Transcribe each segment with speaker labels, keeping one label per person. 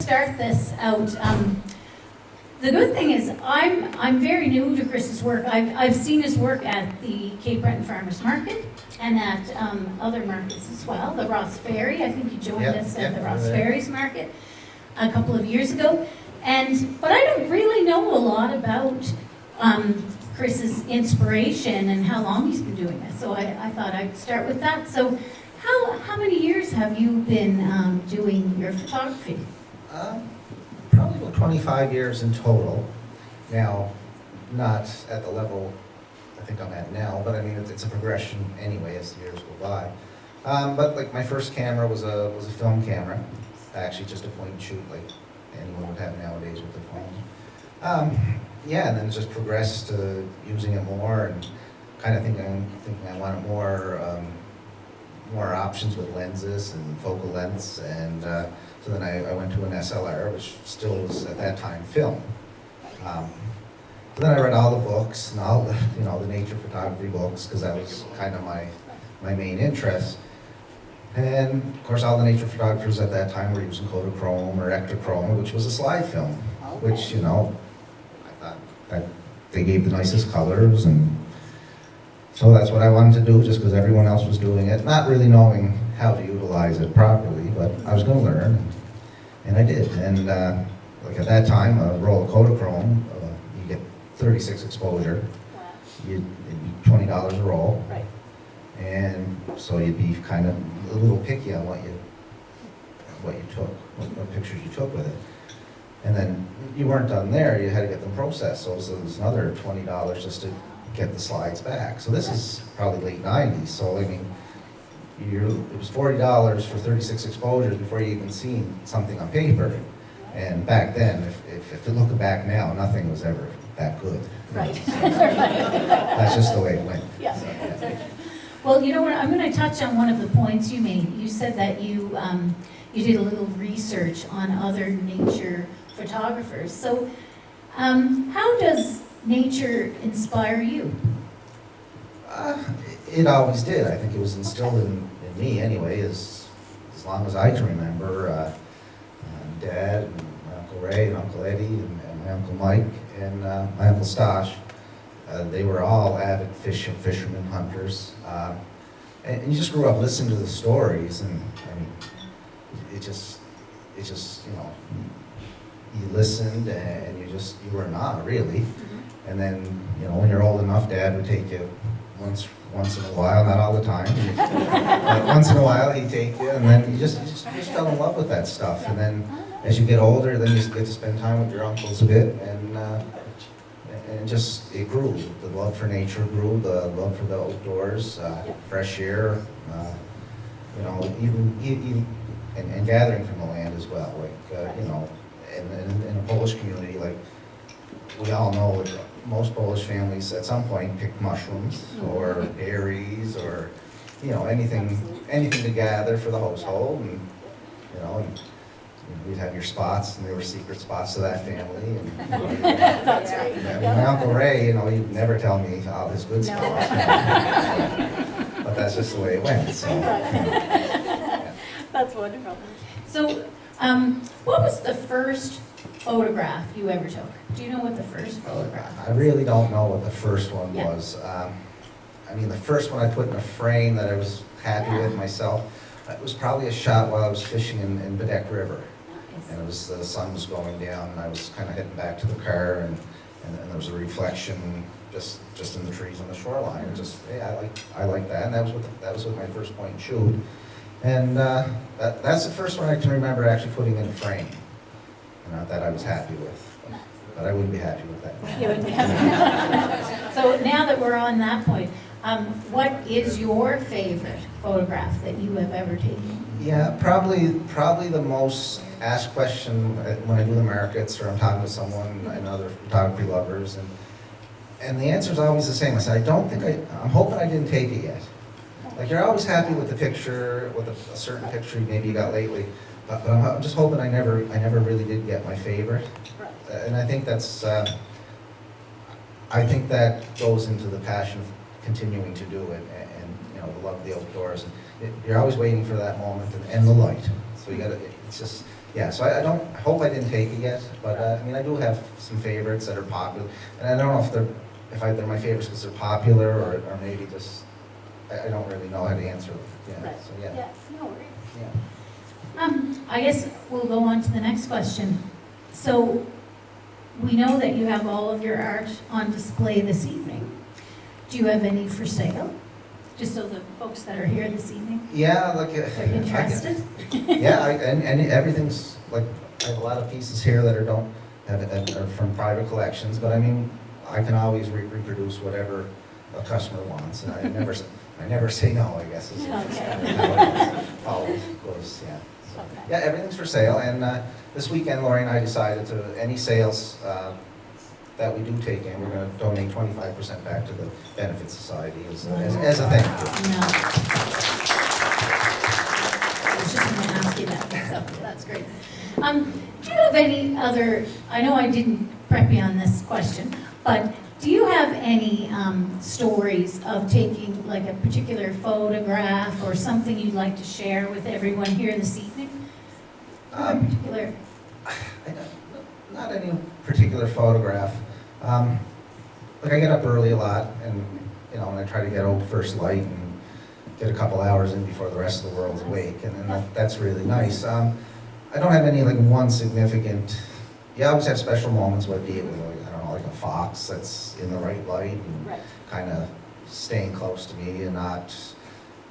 Speaker 1: start this out. The good thing is I'm very new to Chris's work. I've seen his work at the Cape Breton Farmers Market and at other markets as well. The Ross Ferry, I think you joined us at the Ross Ferry's market a couple of years ago. But I don't really know a lot about Chris's inspiration and how long he's been doing this. So I thought I'd start with that. So how many years have you been doing your photography?
Speaker 2: Probably about 25 years in total. Now, not at the level I think I'm at now, but I mean, it's a progression anyway as the years go by. But like my first camera was a film camera, actually just a point and shoot like anyone would have nowadays with their phone. Yeah, and then just progressed to using it more and kind of thinking I wanted more options with lenses and focal lengths, and so then I went to an SLR, which still was at that time film. So then I read all the books and all the the nature photography books, because that was kind of my main interest. And of course, all the nature photographers at that time were using Kodachrome or Ektachrome, which was a slide film, which I thought that they gave the nicest colors, and so that's what I wanted to do, just because everyone else was doing it, not really knowing how to utilize it properly, but I was going to learn, and I did. And like at that time, a roll of Kodachrome, you get 36 exposure. It'd be $20 a roll.
Speaker 1: Right.
Speaker 2: And so you'd be kind of a little picky on what you took, what pictures you took with it. And then you weren't done there, you had to get them processed, so it was another $20 just to get the slides back. So this is probably late 90s, so I mean, it was $40 for 36 exposures before you even seen something on paper. And back then, if you look back now, nothing was ever that good.
Speaker 1: Right.
Speaker 2: So, that's just the way it went.
Speaker 1: Yeah.
Speaker 2: So, yeah.
Speaker 1: Well, you know what, I'm going to touch on one of the points you made. You said that you did a little research on other nature photographers. So how does nature inspire you?
Speaker 2: It always did. I think it was instilled in me anyway, as long as I can remember. Dad, and my Uncle Ray, and Uncle Eddie, and my Uncle Mike, and my Uncle Stosh. They were all avid fishermen, hunters. And you just grew up listening to the stories, and I mean, it just you listened, and you were in awe, really. And then, when you're old enough, Dad would take you once in a while, not all the time, but once in a while he'd take you, and then you just fell in love with that stuff. And then as you get older, then you get to spend time with your uncles a bit, and just it grew. The love for nature grew, the love for the outdoors, fresh air, even and gathering from the land as well. Like in a Polish community, like we all know, most Polish families at some point picked mushrooms or berries or anything to gather for the household, and you'd have your spots, and there were secret spots to that family. And,
Speaker 1: That's right.
Speaker 2: My Uncle Ray, he'd never tell me all his good spots. But that's just the way it went. So.
Speaker 1: That's wonderful. So, what was the first photograph you ever took? Do you know what the first photograph was?
Speaker 2: I really don't know what the first one
Speaker 1: Yeah.
Speaker 2: was. I mean, the first one I put in a frame that I was happy with myself, it was probably a shot while I was fishing in Badek River. And the sun was going down, and I was kind of heading back to the car, and there was a reflection just in the trees on the shoreline. And I like that, and that was with my first point and shoot. And that's the first one I can remember actually putting in a frame, that I was happy with. But I wouldn't be happy with that.
Speaker 1: You wouldn't be happy. So now that we're on that point, what is your favorite photograph that you have ever taken?
Speaker 2: Yeah, probably the most asked question when I do the markets, or I'm talking to someone and other photography lovers, and the answer is always the same. I said, I'm hoping I didn't take it yet. Like, you're always happy with the picture, with a certain picture maybe you got lately, but I'm just hoping I never really did get my favorite. And I think that goes into the passion of continuing to do it, and the love of the outdoors. You're always waiting for that moment and the light. So Yeah, so I don't, I hope I didn't take it yet, but I mean, I do have some favorites that are popular. And I don't know if they're my favorites because they're popular or maybe just, I don't really know how to answer them. Yeah,
Speaker 1: Right.
Speaker 2: so yeah.
Speaker 1: Yeah, no worries.
Speaker 2: Yeah.
Speaker 1: I guess we'll go on to the next question. So, we know that you have all of your art on display this evening. Do you have any for sale? Just so the folks that are here this evening
Speaker 2: Yeah, like,
Speaker 1: are interested?
Speaker 2: yeah, and everything's, like, I have a lot of pieces here that are from private collections, but I mean, I can always reproduce whatever a customer wants, and I never say no, I guess, is
Speaker 1: Okay.
Speaker 2: how it always goes, yeah. So,
Speaker 1: Okay.
Speaker 2: yeah, everything's for sale, and this weekend, Lori and I decided to, any sales that we do take in, we're gonna donate 25% back to the Benefit Society as a thank you.
Speaker 1: No. I was just going to ask you that, so that's great. Do you have any other, I know I didn't prep you on this question, but do you have any stories of taking like a particular photograph or something you'd like to share with everyone here this evening? Or particular?
Speaker 2: Not any particular photograph. Like I get up early a lot, and and I try to get out first light and get a couple hours in before the rest of the world's awake, and then that's really nice. I don't have any like one significant. You always have special moments where be it with I don't know, like a fox that's in the right light and
Speaker 1: Right.
Speaker 2: kind of staying close to me and not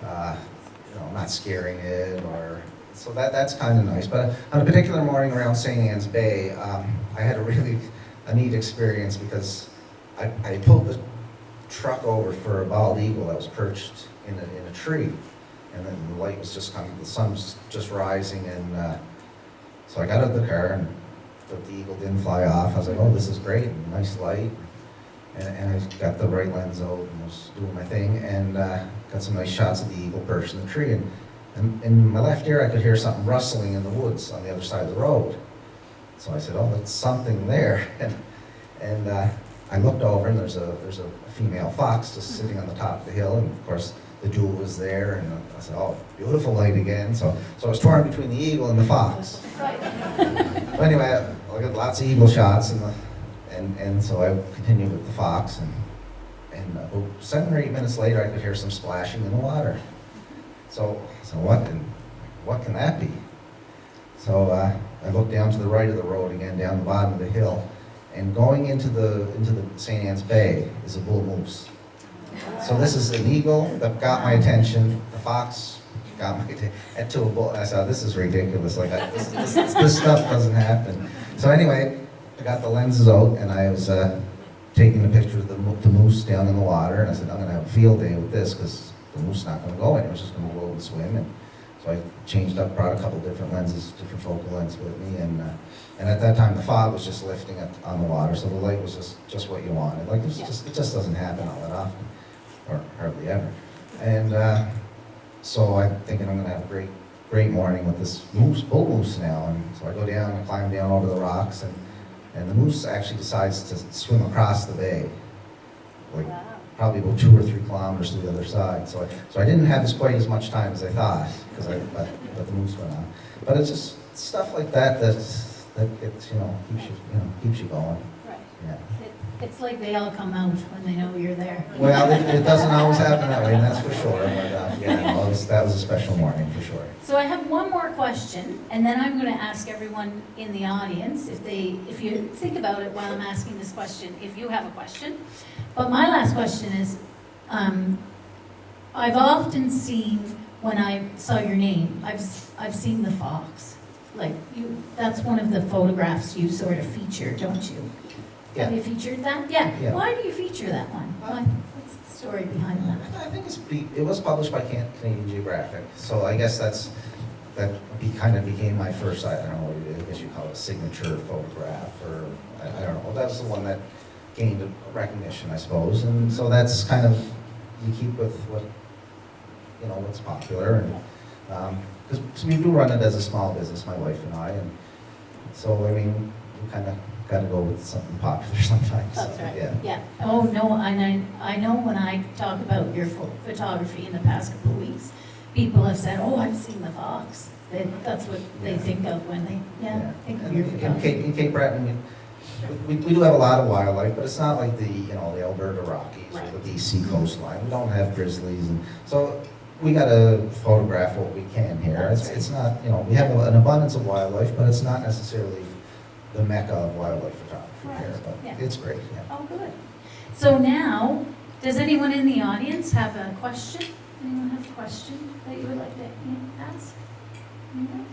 Speaker 2: not scaring it or. So that's kind of nice. But on a particular morning around St. Anne's Bay, I had a neat experience because I pulled the truck over for a bald eagle that was perched in a tree, and then the light was just the sun was just rising, and so I got out of the car, and the eagle didn't fly off. I was like, oh, this is great, nice light, and I got the right lens out and was doing my thing, and got some nice shots of the eagle perched in the tree, and in my left ear I could hear something rustling in the woods on the other side of the road. So I said, oh, that's something there. And I looked over, and there's a female fox just sitting on the top of the hill, and of course the jewel was there, and I said, oh, beautiful light again. So I was torn between the eagle and the fox.
Speaker 1: Right.
Speaker 2: But anyway, I got lots of eagle shots, and so I continued with the fox, and about 7 or 8 minutes later I could hear some splashing in the water. So what can that be? So I looked down to the right of the road again, down the bottom of the hill, and going into the St. Anne's Bay is a bull moose. So this is an eagle that got my attention. The fox got my attention. And to a bull, I thought, this is ridiculous. Like this stuff doesn't happen. So anyway, I got the lenses out, and I was taking a picture of the moose down in the water, and I said, I'm going to have a field day with this because the moose is not going to go anywhere. It's just going to go out and swim. And so I changed up, brought a couple different lenses, different focal lengths with me, and at that time the fog was just lifting on the water, so the light was just what you wanted. Like it just doesn't happen all that often, or hardly ever. And so I'm thinking I'm going to have a great morning with this bull moose now. And so I go down and climb down over the rocks, and the moose actually decides to swim across the bay, like probably about 2 or 3 kilometers to the other side. So I didn't have quite as much time as I thought, because but the moose went on. But it's just stuff like that that gets, keeps you going.
Speaker 1: Right.
Speaker 2: Yeah.
Speaker 1: It's like they all come out when they know you're there.
Speaker 2: Well, it doesn't always happen that way, and that's for sure. But that was a special morning for sure.
Speaker 1: So I have one more question, and then I'm going to ask everyone in the audience if you think about it while I'm asking this question, if you have a question. But my last question is, I've often seen when I saw your name, I've seen the fox. Like that's one of the photographs you sort of feature, don't you?
Speaker 2: Yeah.
Speaker 1: Have you featured that? Yeah. Why do you feature that one? What's the story behind that?
Speaker 2: I think it was published by Canadian Geographic, so I guess kind of became my first, I don't know, I guess you call it a signature photograph, or I don't know. That was the one that gained recognition, I suppose, and so that's kind of, you keep with what's popular, and because we do run it as a small business, my wife and I, and so I mean, you kind of got to go with something popular sometimes.
Speaker 1: That's right.
Speaker 2: Yeah.
Speaker 1: Oh, no, and I know when I talk about your photography in the past couple of weeks, people have said, oh, I've seen the fox. That's what they think of when they, think of
Speaker 2: And
Speaker 1: your
Speaker 2: in
Speaker 1: photography.
Speaker 2: Cape Breton, we do have a lot of wildlife, but it's not like the Alberta Rockies or the BC coastline. We don't have grizzlies, and so we gotta photograph what we can here. It's not, we have an abundance of wildlife, but it's not necessarily the mecca of wildlife photography here,
Speaker 1: Right,
Speaker 2: but
Speaker 1: yeah.
Speaker 2: it's great, yeah.
Speaker 1: Oh, good. So now, does anyone in the audience have a question? Anyone have a question that you would like to ask? Anyone?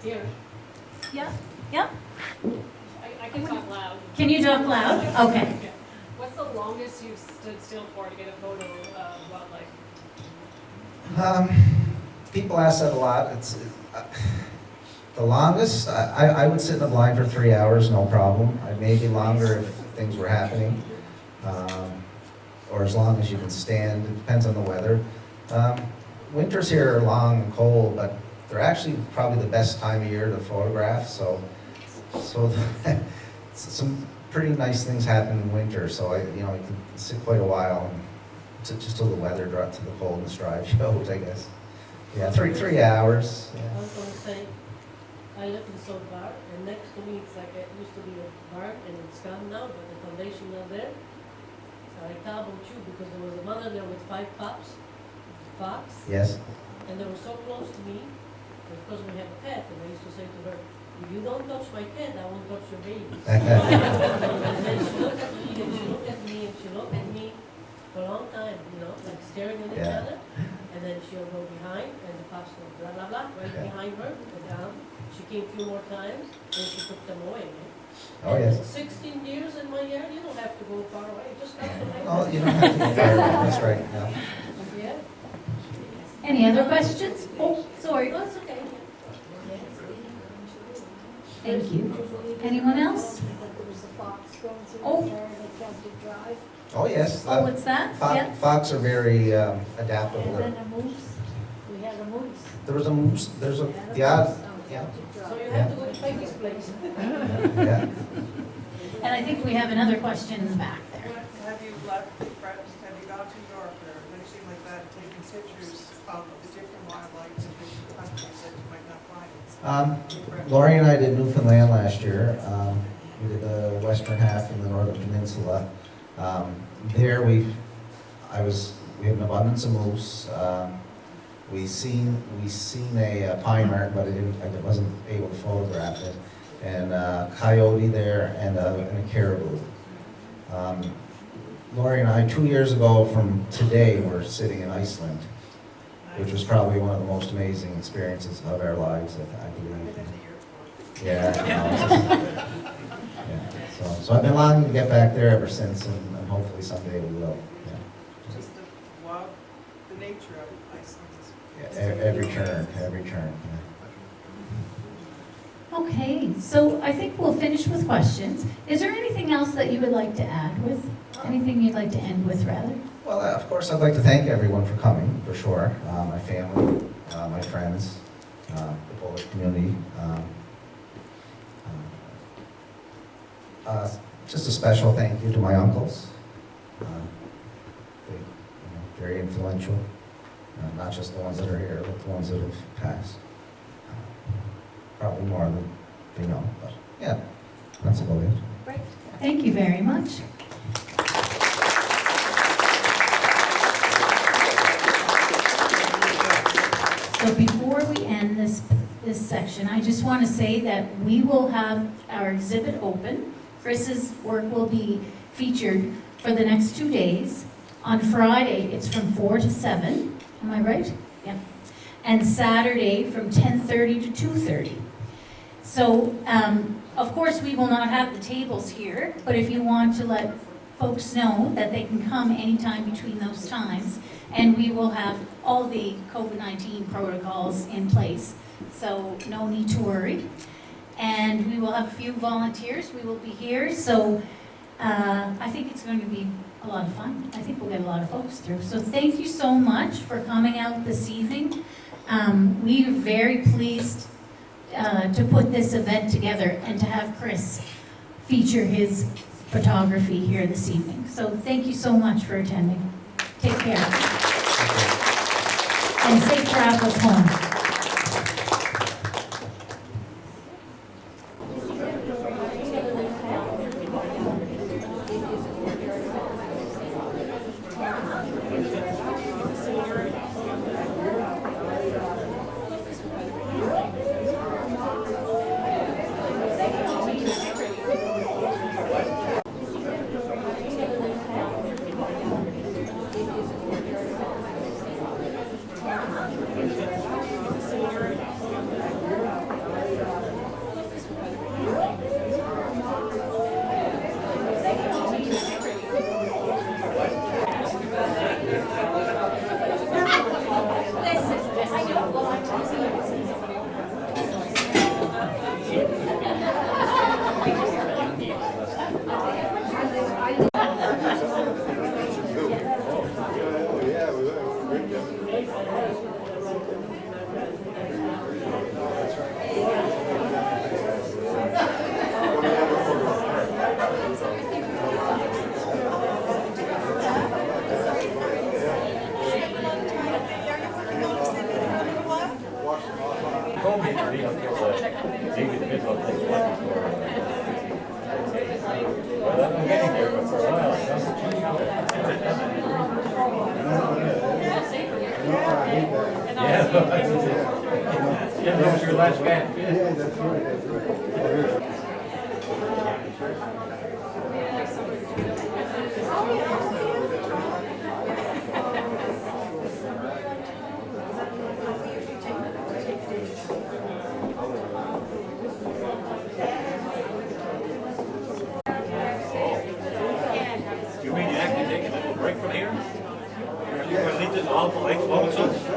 Speaker 3: Here,
Speaker 1: Yeah, yeah.
Speaker 3: I can talk loud.
Speaker 1: Can you talk loud? Okay.
Speaker 3: Yeah. What's the longest you've stood still for to get a photo of wildlife?
Speaker 2: People ask that a lot. The longest, I would sit in the blind for 3 hours, no problem. I may be longer if things were happening, or as long as you can stand. It depends on the weather. Winters here are long and cold, but they're actually probably the best time of year to photograph. So some pretty nice things happen in winter. So I can sit quite a while, and just till the weather drops, to the coldness drives you out, I guess. Yeah, 3 hours.
Speaker 4: I
Speaker 2: Yeah.
Speaker 4: was gonna say, I live in South Bar, and next to me, it's like, it used to be a bar, and it's gone now, but the foundation not there. So I thought about you, because there was a mother there with 5 pups, fox,
Speaker 2: Yes.
Speaker 4: and they were so close to me, and of course we have a cat, and I used to say to her, if you don't touch my cat, I won't touch your baby. And then she looked at me, and she looked at me, and she looked at me for a long time, like staring at each
Speaker 2: Yeah.
Speaker 4: other. And then she'll go behind, and the pups go blah, blah, blah, right
Speaker 2: Yeah.
Speaker 4: behind her, go down. She came a few more times, then she took them away.
Speaker 2: Oh, yes.
Speaker 4: 16 years in my yard, you don't have to go far away, just come to my
Speaker 2: Oh,
Speaker 4: house.
Speaker 2: you don't have to go far away. That's right. Yeah.
Speaker 4: Yeah,
Speaker 1: Any other questions? Oh, sorry.
Speaker 4: no, it's okay.
Speaker 1: Thank you. Anyone else?
Speaker 5: There was a fox going through
Speaker 1: Oh.
Speaker 5: there that tried to drive,
Speaker 2: Oh, yes.
Speaker 1: Oh, what's that? Yeah.
Speaker 2: Fox are very adaptable.
Speaker 5: and then a moose, we had a moose.
Speaker 2: There was a moose. There's a
Speaker 5: We had a
Speaker 2: the odd.
Speaker 5: moose,
Speaker 2: Yeah.
Speaker 5: tried to
Speaker 4: So
Speaker 5: drive.
Speaker 4: you have to go to Peggy's place.
Speaker 2: Yeah.
Speaker 1: And I think we have another question in the back there.
Speaker 6: Have you left, have you gone to Europe or anything like that, taking pictures of the different wildlife in different countries that you might not find?
Speaker 2: Lori and I did Newfoundland last year. We did the western half and the northern peninsula. There we had an abundance of moose. We seen a pine marten, but I wasn't able to photograph it. And coyote there and a caribou. Lori and I, 2 years ago from today, were sitting in Iceland, which was probably one of the most amazing experiences of our lives, I believe. Yeah. Yeah. So I've been longing to get back there ever since, and hopefully someday we will.
Speaker 6: Just the nature of Iceland is.
Speaker 2: Yeah. Every turn. Yeah.
Speaker 1: Okay, so I think we'll finish with questions. Is there anything else that you would like to add with? Anything you'd like to end with, rather?
Speaker 2: Well, of course, I'd like to thank everyone for coming, for sure. My family, my friends, the Polish community. Just a special thank you to my uncles. Very influential, not just the ones that are here, but the ones that have passed. Probably more than they know, but yeah, that's about it.
Speaker 1: Great. Thank you very much. So before we end this section, I just want to say that we will have our exhibit open. Chris's work will be featured for the next 2 days. On Friday, it's from 4 to 7. Am I right? Yeah. And Saturday from 10:30 to 2:30. So, of course, we will not have the tables here, but if you want to let folks know that they can come anytime between those times, and we will have all the COVID-19 protocols in place, so no need to worry. And we will have a few volunteers, we will be here, so I think it's going to be a lot of fun. I think we'll get a lot of folks through. So thank you so much for coming out this evening. We are very pleased to put this event together and to have Chris feature his photography here this evening. So thank you so much for attending. Take care. And safe travels home.
Speaker 7: your last band. You mean you actually taking a break from here? You're gonna leave this all like also?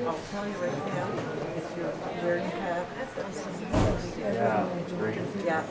Speaker 6: I'll tell you right now, if you're wearing hat,
Speaker 7: Yeah, great.
Speaker 6: yeah.